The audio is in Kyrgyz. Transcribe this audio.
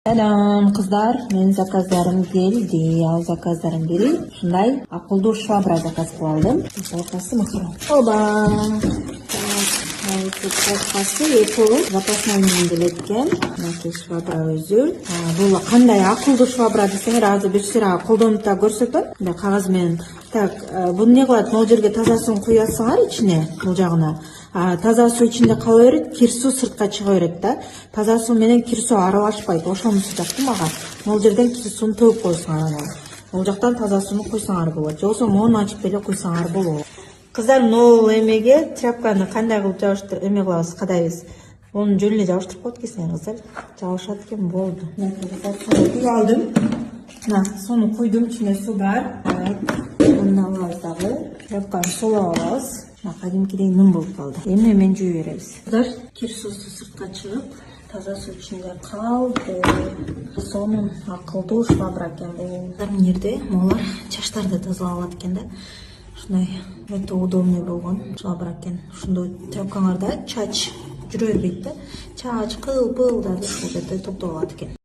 Selam kızlar, benim zakazlarım geldi. Al zakazlarım biri. Şunday akıllı şvabra zakaz kıldım. Ortası mıkırım. Oba. Ortası yapalım. Запасной менделеткен. Nakil şvabra özü. Бұл қандай акылды швабра десеңер, азыр бир сыра колдонуп да көрсөтөм. Мындай кагаз менен. Так, буну не кылат? Могул жерге таза суун куясыңар ичине, бул жагына. Таза суу ичинде кала берет, кир суу сыртка чыга берет да. Таза суу менен кир суу аралашпайт. Ошонусу жакты мага. Могул жерден кир сууну төгүп койсуңар анан. Бул жактан таза сууну куйсаңар болот. Же болбосо моуну ачып эле куйсаңар болот. Кыздар, могул эмеге тряпканы кандай кылып жабыштырып эме кылабыз, кадайбыз? Onu жөн эле жабыштырып коет экенсиң кыздар. Жабышат экен, болду. Куюп алдым. Сону куйдум, ичинде суу бар. Муну алабыз дагы. Тряпканы сулап алабыз. Кадимкидей ным болуп калды. Эми мен жууп беребиз. Кыздар, кир суусу сыртка чыгып, таза суу ичинде калды. Сонун акылдуу швабра экен бул. Мына жерде могулар чачтарды тазалап алат экен да. Ушундай өтө удобный болгон швабра экен. Ушундой тряпкаңарда чач жүрө бербейт да. Чач, кыл, пыл да ушул жерде топтолуп алат экен.